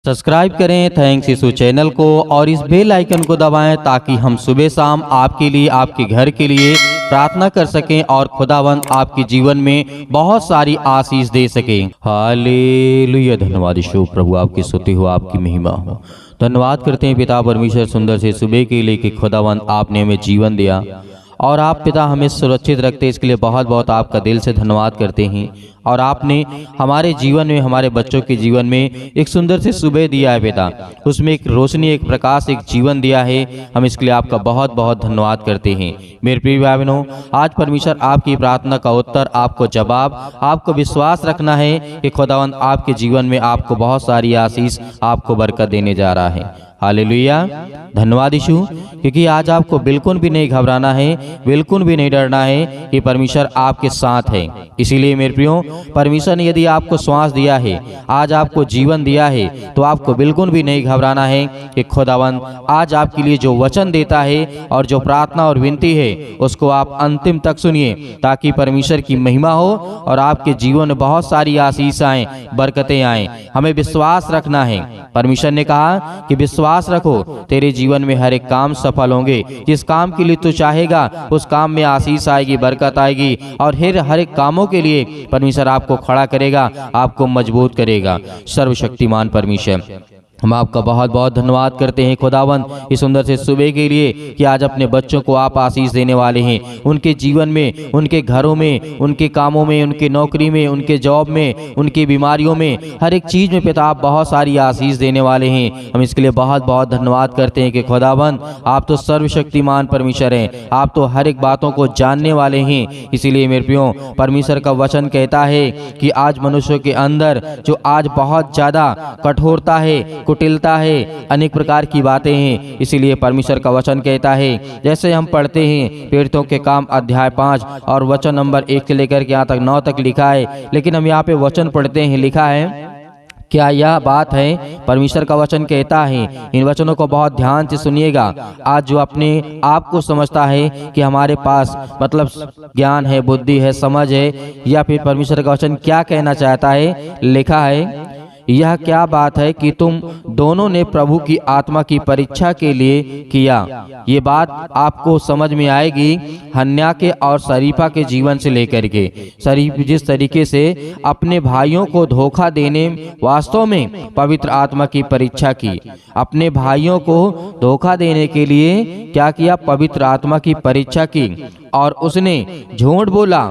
Subscribe करें thanks यीशु channel को और इस बेल आइकन को दबाएं ताकि हम सुबह शाम आपके लिए आपके घर के लिए प्रार्थना कर सकें और खुदावंद आपके जीवन में बहुत सारी आशीष दे सकें। हालेलुया। धन्यवाद यीशु प्रभु, आपकी स्तुति हो, आपकी महिमा हो। धन्यवाद करते हैं पिता परमेश्वर सुंदर से सुबह के लिए कि खुदावंद आपने हमें जीवन दिया और आप पिता हमें सुरक्षित रखते, इसके लिए बहुत बहुत आपका दिल से धन्यवाद करते हैं। और आपने हमारे जीवन में, हमारे बच्चों के जीवन में एक सुंदर से सुबह दिया है पिता, उसमें एक रोशनी, एक प्रकाश, एक जीवन दिया है। हम इसके लिए आपका बहुत बहुत धन्यवाद करते हैं। मेरे प्रिय भाई बहनों, आज परमेश्वर आपकी प्रार्थना का उत्तर, आपको जवाब, आपको विश्वास रखना है कि खुदावंद आपके जीवन में आपको बहुत सारी आशीष, आपको बरकत देने जा रहा है। हालेलुया। धन्यवाद यीशु, क्योंकि आज आपको बिल्कुल भी नहीं घबराना है, बिल्कुल भी नहीं डरना है कि परमेश्वर आपके साथ है। इसीलिए मेरे प्रियो, परमेश्वर ने यदि आपको श्वास दिया है, आज आपको जीवन दिया है, तो आपको बिल्कुल भी नहीं घबराना है कि खुदावंद आज आपके लिए जो वचन देता है और जो प्रार्थना और विनती है उसको आप अंतिम तक सुनिए, ताकि परमेश्वर की महिमा हो और आपके जीवन में बहुत सारी आशीष आए, बरकतें आए। हमें विश्वास रखना है। परमेश्वर ने कहा कि विश्वास रखो, तेरे जीवन में हर एक काम सफल होंगे। जिस काम के लिए तू चाहेगा उस काम में आशीष आएगी, बरकत आएगी और हर एक कामों के लिए परमेश्वर आपको खड़ा करेगा, आपको मजबूत करेगा। सर्वशक्तिमान परमेश्वर, हम आपका बहुत बहुत धन्यवाद करते हैं खुदावंद इस सुंदर से सुबह के लिए कि आज अपने बच्चों को आप आशीष देने वाले हैं। उनके जीवन में, उनके घरों में, उनके कामों में, उनकी नौकरी में, उनके जॉब में, उनकी बीमारियों में, हर एक चीज़ में पिता आप बहुत सारी आशीष देने वाले हैं। हम इसके लिए बहुत बहुत धन्यवाद करते हैं कि खुदावंद आप तो सर्वशक्तिमान परमेश्वर हैं, आप तो हर एक बातों को जानने वाले हैं। इसीलिए मेरे प्रियो, परमेश्वर का वचन कहता है कि आज मनुष्यों के अंदर जो आज बहुत ज़्यादा कठोरता है, कुटिलता है, अनेक प्रकार की बातें हैं। इसीलिए परमेश्वर का वचन कहता है, जैसे हम पढ़ते हैं प्रेरितों के काम अध्याय 5 और वचन नंबर 1 से लेकर के यहाँ तक 9 तक लिखा है। लेकिन हम यहाँ पे वचन पढ़ते हैं, लिखा है, क्या यह बात है? परमेश्वर का वचन कहता है, इन वचनों को बहुत ध्यान से सुनिएगा। आज जो अपने आप को समझता है कि हमारे पास मतलब ज्ञान है, बुद्धि है, समझ है, या फिर परमेश्वर का वचन क्या कहना चाहता है, लिखा है, यह क्या बात है कि तुम दोनों ने प्रभु की आत्मा की परीक्षा के लिए किया। ये बात आपको समझ में आएगी हन्या के और शरीफा के जीवन से लेकर के। शरीफ जिस तरीके से अपने भाइयों को धोखा देने वास्तव में पवित्र आत्मा की परीक्षा की, अपने भाइयों को धोखा देने के लिए क्या किया? पवित्र आत्मा की परीक्षा की और उसने झूठ बोला।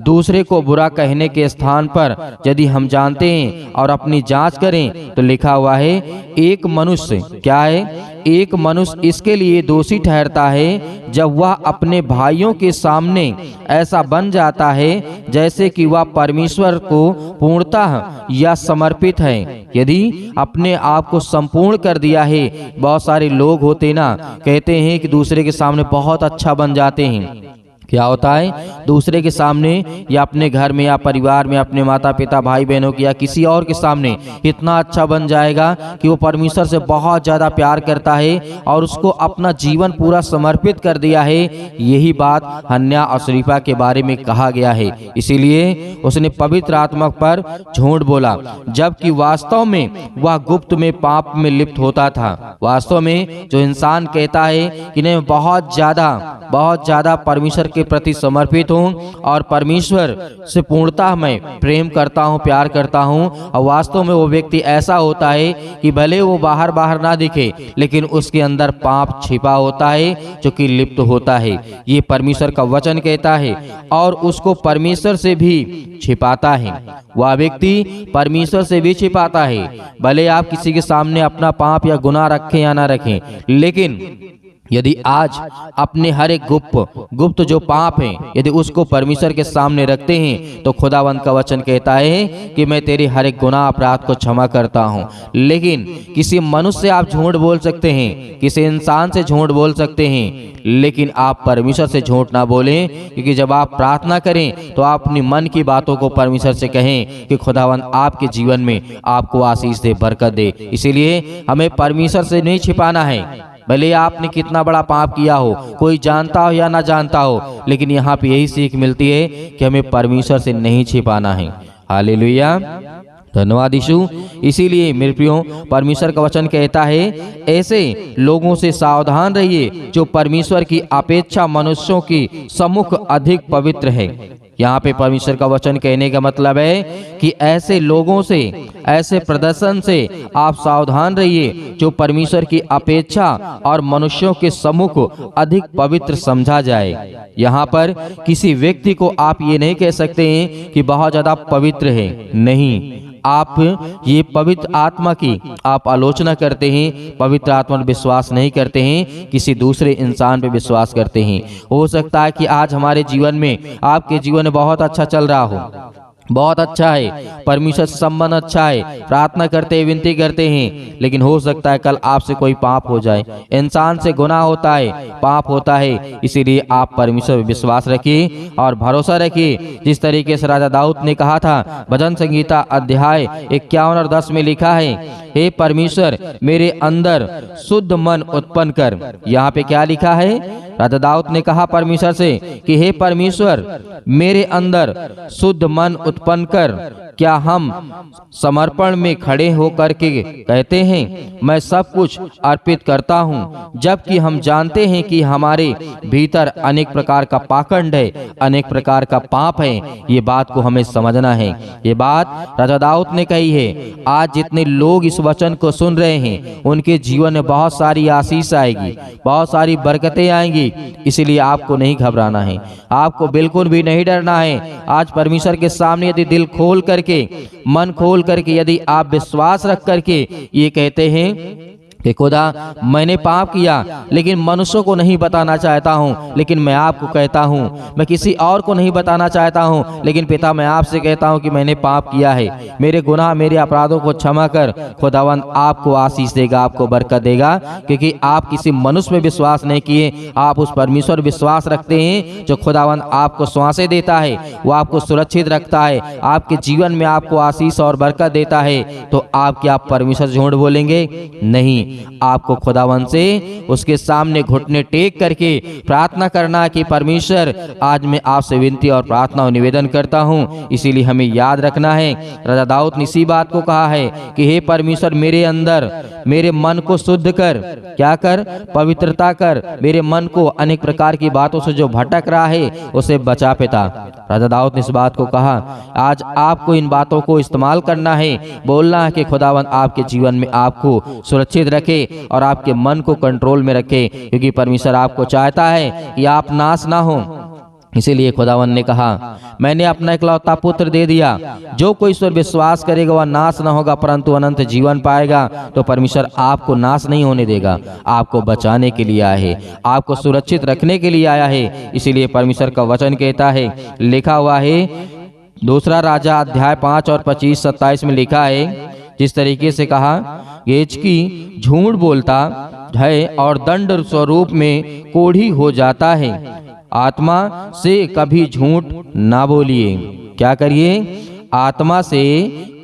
दूसरे को बुरा कहने के स्थान पर यदि हम जानते हैं और अपनी जांच करें तो लिखा हुआ है, एक मनुष्य क्या है? एक मनुष्य इसके लिए दोषी ठहरता है जब वह अपने भाइयों के सामने ऐसा बन जाता है जैसे कि वह परमेश्वर को पूर्णतः या समर्पित है। यदि अपने आप को संपूर्ण कर दिया है, बहुत सारे लोग होते ना, कहते हैं कि दूसरे के सामने बहुत अच्छा बन जाते हैं। क्या होता है? दूसरे के सामने या अपने घर में या परिवार में, अपने माता पिता, भाई बहनों की या किसी और के सामने इतना अच्छा बन जाएगा कि वो परमेश्वर से बहुत ज़्यादा प्यार करता है और उसको अपना जीवन पूरा समर्पित कर दिया है। यही बात हन्या और शरीफा के बारे में कहा गया है। इसीलिए उसने पवित्र आत्मा पर झूठ बोला, जबकि वास्तव में वह गुप्त में पाप में लिप्त होता था। वास्तव में जो इंसान कहता है कि नहीं, बहुत ज़्यादा परमेश्वर के प्रति समर्पित हूँ और परमेश्वर से पूर्णतः मैं प्रेम करता हूँ, प्यार करता हूँ, और वास्तव में वो व्यक्ति ऐसा होता है कि भले वो बाहर ना दिखे, लेकिन उसके अंदर पाप छिपा होता है जो कि लिप्त होता है। ये परमेश्वर का वचन कहता है और उसको परमेश्वर से भी छिपाता है। वह व्यक्ति परमेश्वर से भी छिपाता है। भले आप किसी के सामने अपना पाप या गुनाह रखें या ना रखें, लेकिन यदि आज अपने हर एक गुप्त जो पाप हैं, यदि उसको परमेश्वर के सामने रखते हैं तो खुदावंत का वचन कहता है कि मैं तेरे हर एक गुनाह अपराध को क्षमा करता हूँ। लेकिन किसी मनुष्य से आप झूठ बोल सकते हैं, किसी इंसान से झूठ बोल सकते हैं, लेकिन आप परमेश्वर से झूठ ना बोलें, क्योंकि जब आप प्रार्थना करें तो आप अपनी मन की बातों को परमेश्वर से कहें कि खुदावंत आपके जीवन में आपको आशीष दे, बरकत दे। इसीलिए हमें परमेश्वर से नहीं छिपाना है। भले आपने कितना बड़ा पाप किया हो, कोई जानता हो या ना जानता हो, लेकिन यहाँ पे यही सीख मिलती है कि हमें परमेश्वर से नहीं छिपाना है। हालेलुया। धन्यवाद यीशु। इसीलिए मेरे प्रियो, परमेश्वर का वचन कहता है ऐसे लोगों से सावधान रहिए जो परमेश्वर की अपेक्षा मनुष्यों की सम्मुख अधिक पवित्र है। यहाँ पे परमेश्वर का वचन कहने का मतलब है कि ऐसे लोगों से, ऐसे प्रदर्शन से आप सावधान रहिए जो परमेश्वर की अपेक्षा और मनुष्यों के सम्मुख अधिक पवित्र समझा जाए। यहाँ पर किसी व्यक्ति को आप ये नहीं कह सकते हैं कि बहुत ज्यादा पवित्र है, नहीं। आप ये पवित्र आत्मा की आप आलोचना करते हैं, पवित्र आत्मा पर विश्वास नहीं करते हैं, किसी दूसरे इंसान पे विश्वास करते हैं। हो सकता है कि आज हमारे जीवन में, आपके जीवन में बहुत अच्छा चल रहा हो, बहुत अच्छा है, परमेश्वर से संबंध अच्छा है, प्रार्थना करते हैं, विनती करते हैं, लेकिन हो सकता है कल आपसे कोई पाप हो जाए। इंसान से गुनाह होता है, पाप होता है। इसीलिए आप परमेश्वर पर विश्वास रखिए और भरोसा रखिए। जिस तरीके से राजा दाऊद ने कहा था, भजन संगीता अध्याय 51 और 10 में लिखा है, हे परमेश्वर मेरे अंदर शुद्ध मन उत्पन्न कर। यहाँ पे क्या लिखा है? राजा दाऊद ने कहा परमेश्वर से कि हे परमेश्वर मेरे अंदर शुद्ध मन उत्पन्न कर। क्या हम समर्पण में खड़े होकर के कहते हैं मैं सब कुछ अर्पित करता हूँ, जबकि हम जानते हैं कि हमारे भीतर अनेक प्रकार का पाखंड है, अनेक प्रकार का पाप है। ये बात को हमें समझना है। ये बात राजा दाऊद ने कही है। आज जितने लोग इस वचन को सुन रहे हैं उनके जीवन में बहुत सारी आशीष आएगी, बहुत सारी बरकतें आएंगी। इसलिए आपको नहीं घबराना है, आपको बिल्कुल भी नहीं डरना है। आज परमेश्वर के सामने यदि दिल खोल करके, मन खोल करके यदि आप विश्वास रख करके ये कहते हैं कि खुदा मैंने पाप किया लेकिन मनुष्यों को नहीं बताना चाहता हूँ, लेकिन मैं आपको कहता हूँ, मैं किसी और को नहीं बताना चाहता हूँ, लेकिन पिता मैं आपसे कहता हूँ कि मैंने पाप किया है, मेरे गुनाह मेरे अपराधों को क्षमा कर। खुदावंद आपको आशीष देगा, आपको बरकत देगा, क्योंकि आप किसी मनुष्य में विश्वास नहीं किए, आप उस परमेश्वर विश्वास रखते हैं जो खुदावंद आपको श्वासें देता है, वो आपको सुरक्षित रखता है, आपके जीवन में आपको आशीष और बरकत देता है। तो आप क्या परमेश्वर झूठ बोलेंगे? नहीं। आपको खुदावंद से उसके सामने घुटने टेक करके प्रार्थना करना कि परमेश्वर आज मैं आपसे विनती और प्रार्थना और निवेदन करता हूँ। इसीलिए हमें याद रखना है, राजा दाऊद ने इसी बात को कहा है कि हे परमेश्वर मेरे अंदर मेरे मन को शुद्ध कर, क्या कर? पवित्रता कर। मेरे मन को अनेक प्रकार की बातों से जो भटक रहा है उसे बचा पिता। राजा दाऊद ने इस बात को कहा। आज आपको इन बातों को इस्तेमाल करना है, बोलना है कि खुदावंद आपके जीवन में आपको सुरक्षित रखे और आपके मन को कंट्रोल में रखे, क्योंकि परमेश्वर आपको चाहता है कि आप नाश ना हो। इसीलिए खुदावंद ने कहा मैंने अपना इकलौता पुत्र दे दिया, जो कोई इस पर विश्वास करेगा वह नाश न होगा परंतु अनंत जीवन पाएगा। तो परमेश्वर आपको नाश नहीं होने देगा, आपको बचाने के लिए आया है, आपको सुरक्षित रखने के लिए आया है। इसीलिए परमेश्वर का वचन कहता है, लिखा हुआ है दूसरा राजा अध्याय 5 और 25-27 में लिखा है, जिस तरीके से कहा गेचकी झूठ बोलता है और दंड स्वरूप में कोढ़ी हो जाता है, आत्मा से कभी झूठ ना बोलिए। क्या करिए? आत्मा से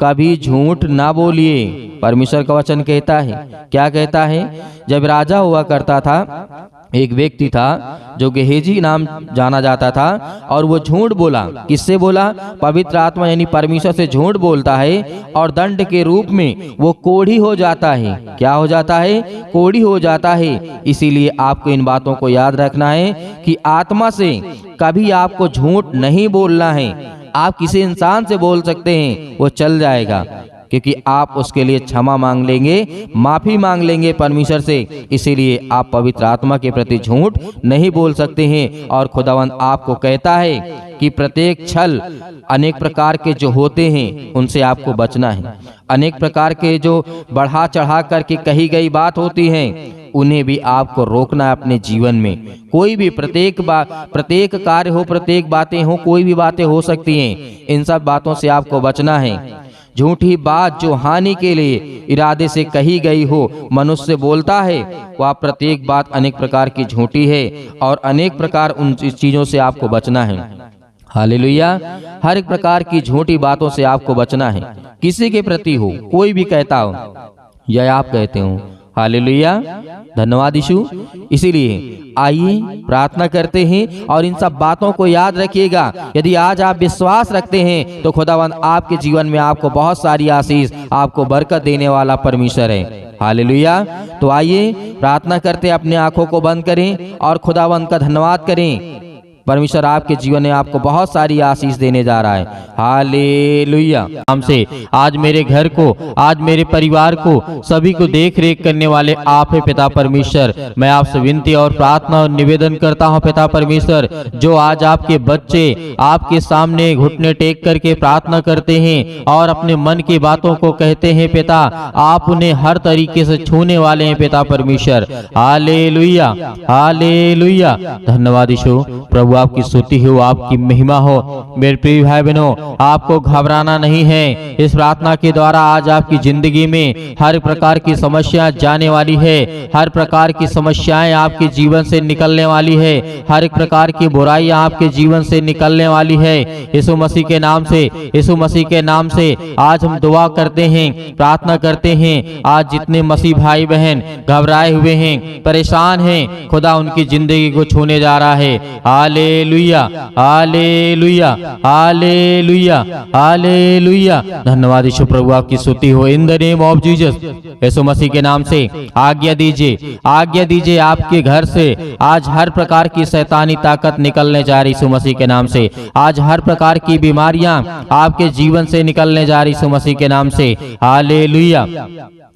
कभी झूठ ना बोलिए। परमेश्वर का वचन कहता है, क्या कहता है? जब राजा हुआ करता था, एक व्यक्ति था जो गेहेजी नाम जाना जाता था, और वो झूठ बोला। किससे बोला? पवित्र आत्मा यानी परमेश्वर से झूठ बोलता है और दंड के रूप में वो कोढ़ी हो जाता है। क्या हो जाता है? कोढ़ी हो जाता है। इसीलिए आपको इन बातों को याद रखना है कि आत्मा से कभी आपको झूठ नहीं बोलना है। आप किसी इंसान से बोल सकते हैं, वो चल जाएगा, क्योंकि आप उसके लिए क्षमा मांग लेंगे, माफी मांग लेंगे परमेश्वर से। इसीलिए आप पवित्र आत्मा के प्रति झूठ नहीं बोल सकते हैं। और खुदावंद आपको कहता है कि प्रत्येक छल अनेक प्रकार के जो होते हैं उनसे आपको बचना है। अनेक प्रकार के जो बढ़ा चढ़ा करके कही गई बात होती है उन्हें भी आपको रोकना है अपने जीवन में। कोई भी प्रत्येक कार्य हो, प्रत्येक बातें हो, कोई भी बातें हो सकती हैं, इन सब बातों से आपको बचना है। झूठी बात जो हानि के लिए इरादे से कही गई हो, मनुष्य बोलता है, वह प्रत्येक बात अनेक प्रकार की झूठी है और अनेक प्रकार उन चीजों से आपको बचना है। हालेलुया। हर एक प्रकार की झूठी बातों से आपको बचना है, किसी के प्रति हो, कोई भी कहता हो या आप कहते हो। हालेलुया। धन्यवाद यीशु। इसीलिए आइए प्रार्थना करते हैं और इन सब बातों को याद रखिएगा। यदि आज आप विश्वास रखते हैं तो खुदावंद आपके जीवन में आपको बहुत सारी आशीष, आपको बरकत देने वाला परमेश्वर है। हालेलुया। तो आइए प्रार्थना करते, अपने आंखों को बंद करें और खुदावंद का धन्यवाद करें। परमेश्वर आपके जीवन में आपको बहुत सारी आशीष देने जा रहा है। हालेलुया। हमसे आज मेरे घर को, आज मेरे परिवार को, सभी को देख रेख करने वाले आप है पिता परमेश्वर। मैं आपसे विनती और प्रार्थना और निवेदन करता हूँ पिता परमेश्वर, जो आज आपके बच्चे आपके सामने घुटने टेक करके प्रार्थना करते हैं और अपने मन की बातों को कहते हैं पिता, आप उन्हें हर तरीके से छूने वाले हैं पिता परमेश्वर। Hallelujah, hallelujah. धन्यवाद यीशु। प्रभु आपकी स्तुति हो, आपकी महिमा हो। मेरे प्रिय भाई बहनों, आपको घबराना नहीं है। इस प्रार्थना के द्वारा आज आपकी जिंदगी में हर प्रकार की समस्या जाने वाली है। हर प्रकार की समस्याएं आपके जीवन से निकलने वाली है। हर एक प्रकार की बुराइयां आपके जीवन से निकलने वाली है। यीशु मसीह के नाम से, यीशु मसीह के नाम से आज हम दुआ करते हैं, प्रार्थना करते हैं। आज जितने मसीह भाई बहन घबराए हुए हैं, परेशान हैं, खुदा उनकी जिंदगी को छूने जा रहा है। Hallelujah, hallelujah, hallelujah, hallelujah. धन्यवाद यीशु। प्रभु आपकी स्तुति हो। In the name of Jesus, यीशु मसीह के नाम से आज्ञा दीजिए, आज्ञा दीजिए। आपके घर से आज हर प्रकार की शैतानी ताकत निकलने जा रही यीशु मसीह के नाम से। आज हर प्रकार की बीमारियां आपके जीवन से निकलने जा रही यीशु मसीह के नाम से। Hallelujah,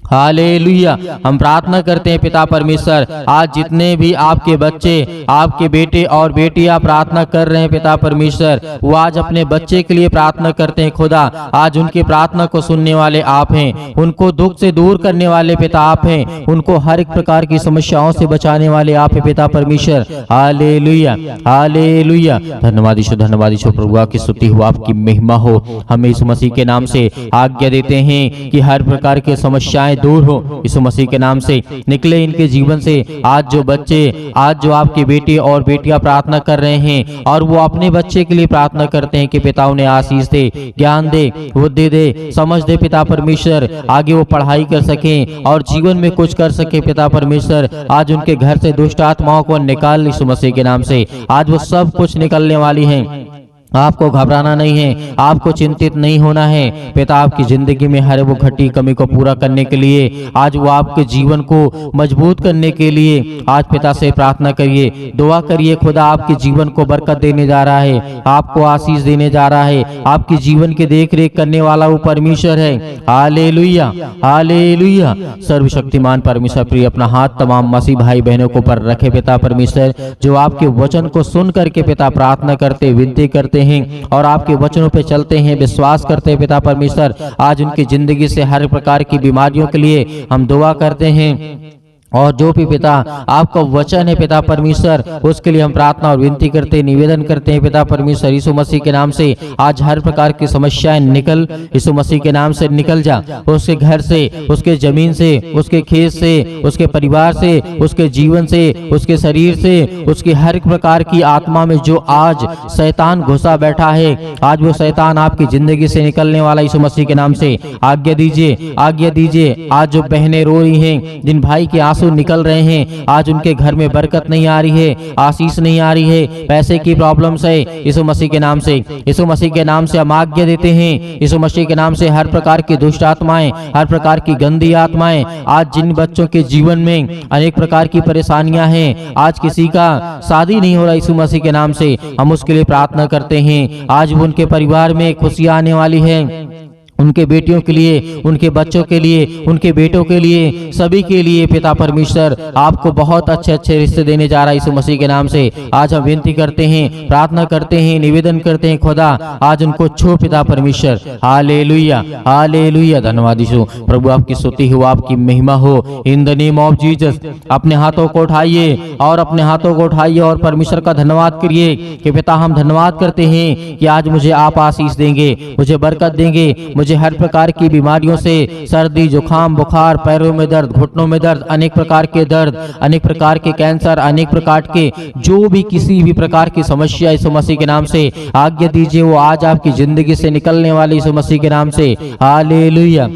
hallelujah. हम प्रार्थना करते हैं पिता परमेश्वर, आज जितने भी आपके बच्चे, आपके बेटे और बेटियां प्रार्थना कर रहे हैं पिता परमेश्वर, वो आज अपने बच्चे के लिए प्रार्थना करते हैं। खुदा आज उनकी प्रार्थना को सुनने वाले आप हैं, उनको दुख से दूर करने वाले पिता आप हैं, उनको हर एक प्रकार की समस्याओं से बचाने वाले आप हैं पिता परमेश्वर। Hallelujah, hallelujah. धन्यवाद यीशु, धन्यवाद यीशु। प्रभु आपकी स्तुति हो, आपकी महिमा हो। हम यीशु मसीह के नाम से आज्ञा देते हैं कि हर प्रकार की समस्याएं दूर हो यीशु मसीह के नाम से, निकले इनके जीवन से। आज जो बच्चे, आज जो आपके बेटे और बेटियां प्रार्थना कर रहे हैं और वो अपने बच्चे के लिए प्रार्थना करते हैं कि पिता उन्हें आशीष दे, ज्ञान दे, बुद्धि दे, समझ दे पिता परमेश्वर, आगे वो पढ़ाई कर सकें और जीवन में कुछ कर सके पिता परमेश्वर। आज उनके घर से दुष्ट आत्माओं को निकाल यीशु मसीह के नाम से। आज वो सब कुछ निकलने वाली हैं। आपको घबराना नहीं है, आपको चिंतित नहीं होना है। पिता आपकी जिंदगी में हर वो घटी कमी को पूरा करने के लिए, आज वो आपके जीवन को मजबूत करने के लिए आज पिता से प्रार्थना करिए, दुआ करिए। खुदा आपके जीवन को बरकत देने जा रहा है, आपको आशीष देने जा रहा है। आपके जीवन की देख रेख करने वाला वो परमेश्वर है। Hallelujah, hallelujah. सर्वशक्तिमान परमेश्वर प्रिय अपना हाथ तमाम मसीह भाई बहनों को पर रखे पिता परमेश्वर, जो आपके वचन को सुन करके पिता प्रार्थना करते, विनती करते हैं और आपके वचनों पे चलते हैं, विश्वास करते हैं पिता परमेश्वर। आज उनकी जिंदगी से हर प्रकार की बीमारियों के लिए हम दुआ करते हैं और जो भी पिता आपका वचन है पिता परमेश्वर, उसके लिए हम प्रार्थना और विनती करते, निवेदन करते हैं पिता परमेश्वर। यीशु मसीह के नाम से आज हर प्रकार की समस्याएं निकल, यीशु मसीह के नाम से निकल जा। उसके घर से, उसके जमीन से, उसके खेत से, उसके परिवार से, उसके जीवन से, उसके शरीर से, उसकी हर प्रकार की आत्मा में जो आज शैतान घुसा बैठा है, आज वो शैतान आपकी जिंदगी से निकलने वाला यीशु मसीह के नाम से। आज्ञा दीजिए, आज्ञा दीजिए। आज जो बहनें रो रही हैं, जिन भाई के आंसू निकल रहे हैं, आज उनके घर में बरकत नहीं आ रही है, आशीष नहीं आ रही है, पैसे की प्रॉब्लम्स है, यीशु मसीह के नाम से, यीशु मसीह के नाम से हम आज्ञा देते हैं। यीशु मसीह के नाम से हर प्रकार की दुष्ट आत्माएं, हर प्रकार की गंदी आत्माएं, आज जिन बच्चों के जीवन में अनेक प्रकार की परेशानियां हैं, आज किसी का शादी नहीं हो रहा, यीशु मसीह के नाम से हम उसके लिए प्रार्थना करते हैं। आज उनके परिवार में खुशियां आने वाली है, उनके बेटियों के लिए, उनके बच्चों के लिए, उनके बेटों के लिए, सभी के लिए पिता परमेश्वर आपको बहुत अच्छे अच्छे रिश्ते देने जा रहा है यीशु मसीह के नाम से। आज हम विनती करते हैं, प्रार्थना करते हैं, निवेदन करते हैं, खुदा आज उनको छू पिता परमेश्वर। Hallelujah, hallelujah. धन्यवाद यीशु। प्रभु आपकी स्तुति हो, आपकी महिमा हो। In the name of Jesus अपने हाथों को उठाइए और अपने हाथों को उठाइए और परमेश्वर का धन्यवाद करिए कि पिता हम धन्यवाद करते हैं कि आज मुझे आप आशीष देंगे, मुझे बरकत देंगे, मुझे हर प्रकार की बीमारियों से, सर्दी, जुकाम, बुखार, पैरों में दर्द, घुटनों में दर्द, अनेक प्रकार के दर्द, अनेक प्रकार के कैंसर, अनेक प्रकार के जो भी किसी भी प्रकार की समस्या यीशु मसीह के नाम से आज्ञा दीजिए, वो आज आपकी जिंदगी से निकलने वाली यीशु मसीह के नाम से। Hallelujah,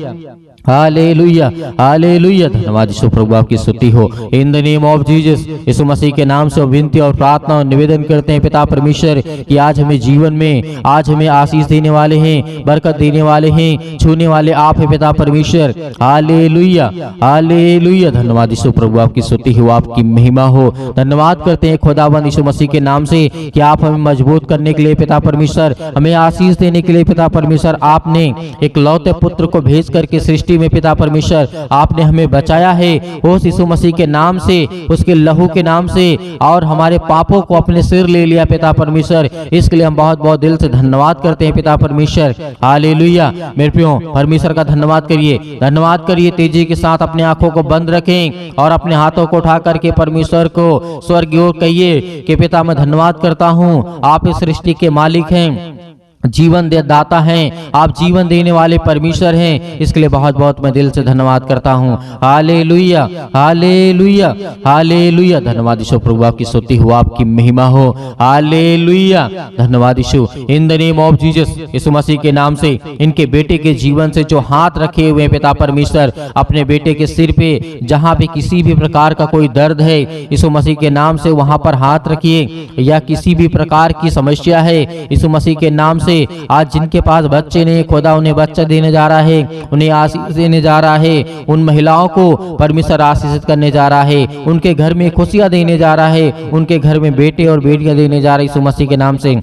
hallelujah, hallelujah. धन्यवाद यीशु प्रभु, आपकी स्तुति हो। In the name of Jesus, यीशु मसीह के नाम से विनती और प्रार्थना और निवेदन करते हैं पिता परमेश्वर कि आज हमें जीवन में, आज हमें आशीष देने वाले हैं, बरकत देने वाले हैं, छूने वाले आप हैं पिता परमेश्वर। Hallelujah, hallelujah. धन्यवाद यीशु प्रभु, आपकी स्तुति हो, आपकी महिमा हो। धन्यवाद करते हैं खुदाबंद यीशु मसीह के नाम से कि आप हमें मजबूत करने के लिए पिता परमेश्वर, हमें आशीष देने के लिए पिता परमेश्वर, आपने एक लौते पुत्र को भेज करके सृष्टि में पिता परमेश्वर आपने हमें बचाया है उस यीशु मसीह के नाम से, उसके लहू के नाम से, और हमारे पापों को अपने सिर ले लिया पिता परमेश्वर। इसके लिए हम बहुत बहुत दिल से धन्यवाद करते हैं पिता परमेश्वर। हालेलुया। मेरे प्रियो, परमेश्वर का धन्यवाद करिए, धन्यवाद करिए। तेजी के साथ अपने आंखों को बंद रखें और अपने हाथों को उठा करके परमेश्वर को स्वर्ग की ओर कहिए कि पिता मैं धन्यवाद करता हूँ, आप इस सृष्टि के मालिक हैं, जीवन दे दाता हैं, आप जीवन देने वाले परमेश्वर हैं। इसके लिए बहुत बहुत मैं दिल से धन्यवाद करता हूँ। Hallelujah, hallelujah, hallelujah. धन्यवाद यीशु प्रभु, आपकी स्तुति हो, आपकी महिमा हो। हालेलुया। धन्यवाद यीशु। In the name of Jesus, यीशु मसीह के नाम से इनके बेटे के जीवन से जो हाथ रखे हुए हैं पिता परमेश्वर, अपने बेटे के सिर पे जहाँ पे किसी भी प्रकार का कोई दर्द है, यीशु मसीह के नाम से वहां पर हाथ रखिए। या किसी भी प्रकार की समस्या है, यीशु मसीह के नाम से आज जिनके पास बच्चे नहीं, खुदा उन्हें बच्चा देने जा रहा है, उन्हें आशीष देने जा रहा है। उन महिलाओं को परमेश्वर आशीषित करने जा रहा है, उनके घर में खुशियां देने जा रहा है, उनके घर में बेटे और बेटियां देने जा रहे हैं यीशु मसीह के नाम से।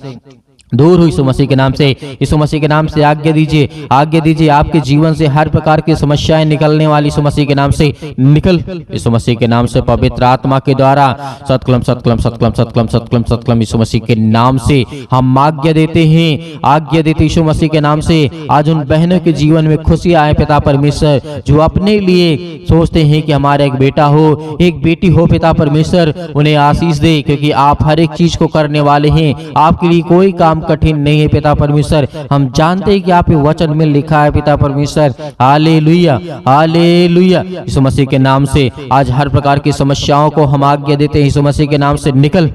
दूर हुई यीशु मसीह के नाम से, यीशु मसीह के नाम से आज्ञा दीजिए, आज्ञा दीजिए। आपके जीवन से हर प्रकार की समस्याएं निकलने वाली यीशु मसीह के नाम से निकल, यीशु मसीह के नाम से पवित्र आत्मा के द्वारा सतकलम सतकलम सतकलम सतकलम सतकलम सतकलम यीशु मसीह के नाम से हम आज्ञा देते हैं, आज्ञा देते यीशु मसीह के नाम से। आज उन बहनों के जीवन में खुशी आए पिता परमेश्वर, जो अपने लिए सोचते हैं कि हमारा एक बेटा हो, एक बेटी हो पिता परमेश्वर, उन्हें आशीष दे, क्योंकि आप हर एक चीज को करने वाले हैं। आपके लिए कोई काम कठिन नहीं है पिता परमेश्वर। हम जानते हैं कि आपके वचन में लिखा है पिता परमेश्वर। Hallelujah, hallelujah. यीशु मसीह के नाम से आज हर प्रकार की समस्याओं को हम आज्ञा देते हैं, यीशु मसीह के नाम से निकल,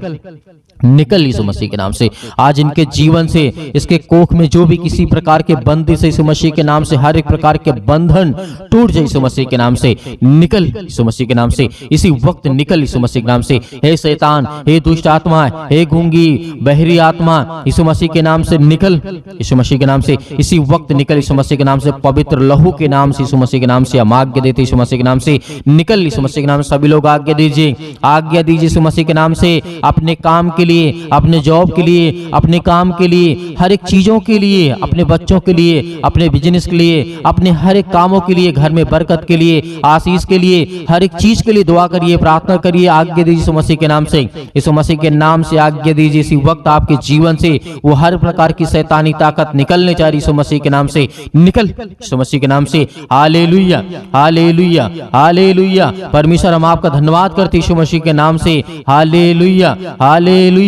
निकल यीशु मसीह के नाम से। आज इनके जीवन से, इसके कोख में जो भी किसी प्रकार के बंदी से यीशु मसीह के नाम से हर एक प्रकार के बंधन टूट जाए यीशु मसीह के नाम से। निकल यीशु मसीह के नाम से, इसी वक्त निकल यीशु मसीह के नाम से। हे शैतान, हे दुष्ट आत्मा, हे गूंगी बहरी आत्मा, यीशु मसीह के नाम से निकल, यीशु मसीह के नाम से इसी वक्त निकल यीशु मसीह के नाम से। पवित्र लहू के नाम से यीशु मसीह के नाम से हम आज्ञा देते यीशु मसीह के नाम से निकल यीशु मसीह के नाम से। सभी लोग आज्ञा दीजिए, आज्ञा दीजिए यीशु मसीह के नाम से। अपने काम के लिए, अपने जॉब के लिए, अपने काम के लिए, हर एक चीजों के लिए, अपने बच्चों के लिए, अपने बिजनेस के लिए, अपने हर एक कामों के लिए, घर में बरकत के लिए, आशीष के लिए, हर एक चीज के लिए दुआ करिए, प्रार्थना करिए। आज्ञा दीजिए यीशु मसीह के नाम से, यीशु मसीह के नाम से आज्ञा दीजिए। इसी वक्त आपके जीवन से वो हर प्रकार की शैतानी ताकत निकलने जा रही यीशु मसीह के नाम से। निकल यीशु मसीह के नाम से। Hallelujah, hallelujah, hallelujah. परमेश्वर हम आपका धन्यवाद करते यीशु मसीह के नाम से। Hallelujah, hallelujah.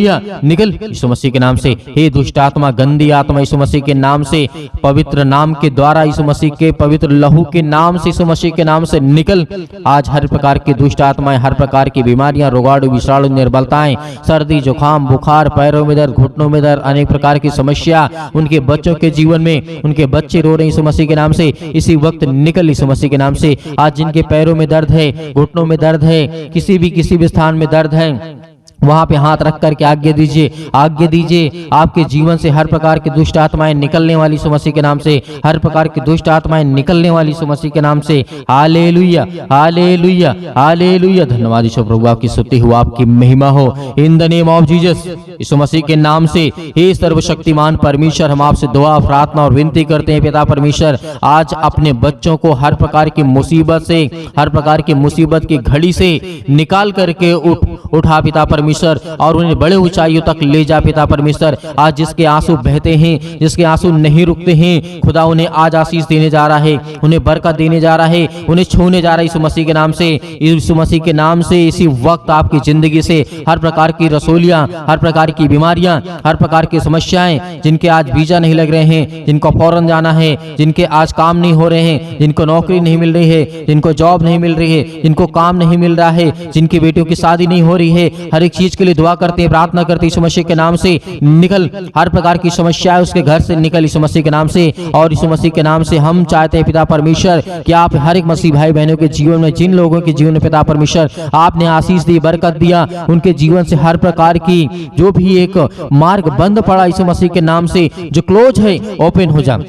निकल यीशु मसीह के नाम से। हे दुष्ट आत्मा, गंदी आत्मा, यीशु मसीह के नाम से, पवित्र नाम के द्वारा, यीशु मसीह के पवित्र लहू के नाम से, यीशु मसीह के नाम से निकल। आज हर प्रकार की दुष्ट आत्माएं, हर प्रकार की बीमारियां, रोगाणु, विषाणु, निर्बलताएं, सर्दी, जुकाम, बुखार, पैरों में दर्द, घुटनों में दर्द, अनेक प्रकार की समस्या उनके बच्चों के जीवन में, उनके बच्चे रो रहे हैं यीशु मसीह के नाम से, इसी वक्त निकल यीशु मसीह के नाम से। आज जिनके पैरों में दर्द है, घुटनों में दर्द है, किसी भी स्थान में दर्द है, वहां पे हाथ रख करके आज्ञा दीजिए, आज्ञा दीजिए। आपके जीवन से हर प्रकार की दुष्ट आत्माएं निकलने वाली यीशु मसीह के नाम से, हर प्रकार की दुष्ट आत्माएं निकलने वाली यीशु मसीह के नाम से। Hallelujah, hallelujah, hallelujah. धन्यवाद यीशु प्रभु, आपकी स्तुति हो, आपकी महिमा हो। In the name of Jesus, यीशु मसीह के नाम से। हे सर्वशक्तिमान परमेश्वर, हम आपसे दुआ, प्रार्थना और विनती करते हैं पिता परमेश्वर, आज अपने बच्चों को हर प्रकार की मुसीबत से, हर प्रकार की मुसीबत की घड़ी से निकाल करके उठा पिता परमेश्वर, और उन्हें बड़े ऊंचाइयों तक ले जा पिता परमेश्वर। आज जिसके आंसू बहते हैं, जिसके आंसू नहीं रुकते हैं, खुदा उन्हें आज आशीष देने जा रहा है, उन्हें बरकत देने जा रहा है, उन्हें छूने जा रहा है यीशु मसीह के नाम से। यीशु मसीह के नाम से इसी वक्त आपकी जिंदगी से हर प्रकार की रसोलियां, हर प्रकार की बीमारियां, हर प्रकार की समस्याएं, जिनके आज वीजा नहीं लग रहे हैं, जिनको फौरन जाना है, जिनके आज काम नहीं हो रहे हैं, जिनको नौकरी नहीं मिल रही है, जिनको जॉब नहीं मिल रही है, जिनको काम नहीं मिल रहा है, जिनकी बेटियों की शादी नहीं हो रही है, हर एक चीज के लिए दुआ करते हैं, प्रार्थना करते हैं यीशु मसीह के नाम से निकल, हर प्रकार की समस्या है उसके घर से निकल यीशु मसीह के नाम से। और यीशु मसीह के नाम से हम चाहते हैं पिता परमेश्वर कि आप हर एक मसीह भाई बहनों के जीवन में, जिन लोगों के जीवन में पिता परमेश्वर आपने आशीष दी, बरकत दिया, उनके जीवन से हर प्रकार की जो भी एक मार्ग बंद पड़ा यीशु मसीह के नाम से, जो क्लोज है ओपन हो जा,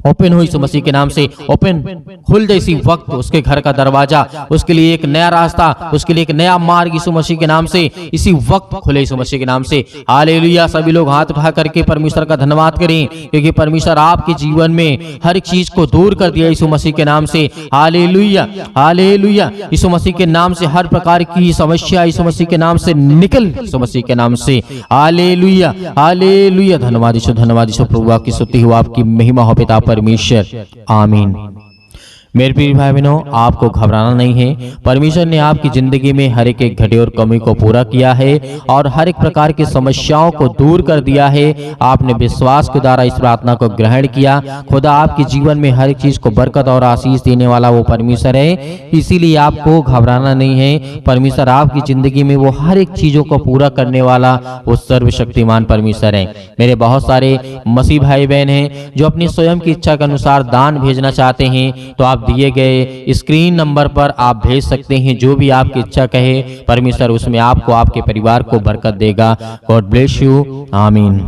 ओपन हो यीशु मसीह के नाम से, ओपन खुल जाए इसी वक्त उसके घर का दरवाजा, उसके लिए एक नया रास्ता, उसके लिए एक नया मार्ग यीशु मसीह के नाम से इसी वक्त खुले यीशु मसीह के नाम से। हालेलुया। सभी लोग हाथ उठा करके परमेश्वर का धन्यवाद करें, क्योंकि परमेश्वर आपके जीवन में हर एक चीज को दूर कर दिया यीशु मसीह के नाम से। Hallelujah, hallelujah. यीशु मसीह के नाम से हर प्रकार की समस्या यीशु मसीह के नाम से निकल यीशु मसीह के नाम से। Hallelujah, hallelujah. धन्यवाद यीशु, धन्यवाद यीशु। प्रभु आपकी स्तुति हो, आपकी महिमा हो पिता परमेश्वर। आमीन। मेरे प्रिय भाई बहनों, आपको घबराना नहीं है। परमेश्वर ने आपकी जिंदगी में हर एक घटे और कमी को पूरा किया है और हर एक प्रकार की समस्याओं को दूर कर दिया है। आपने विश्वास के द्वारा इस प्रार्थना को ग्रहण किया। खुदा आपके जीवन में हर एक चीज को बरकत और आशीष देने वाला वो परमेश्वर है, इसीलिए आपको घबराना नहीं है। परमेश्वर आपकी जिंदगी में वो हर एक चीजों को पूरा करने वाला वो सर्वशक्तिमान परमेश्वर है। मेरे बहुत सारे मसीह भाई बहन हैं जो अपनी स्वयं की इच्छा के अनुसार दान भेजना चाहते हैं, तो आप दिए गए स्क्रीन नंबर पर आप भेज सकते हैं। जो भी आपकी इच्छा कहे, परमेश्वर उसमें आपको, आपके परिवार को बरकत देगा। God bless you. आमीन।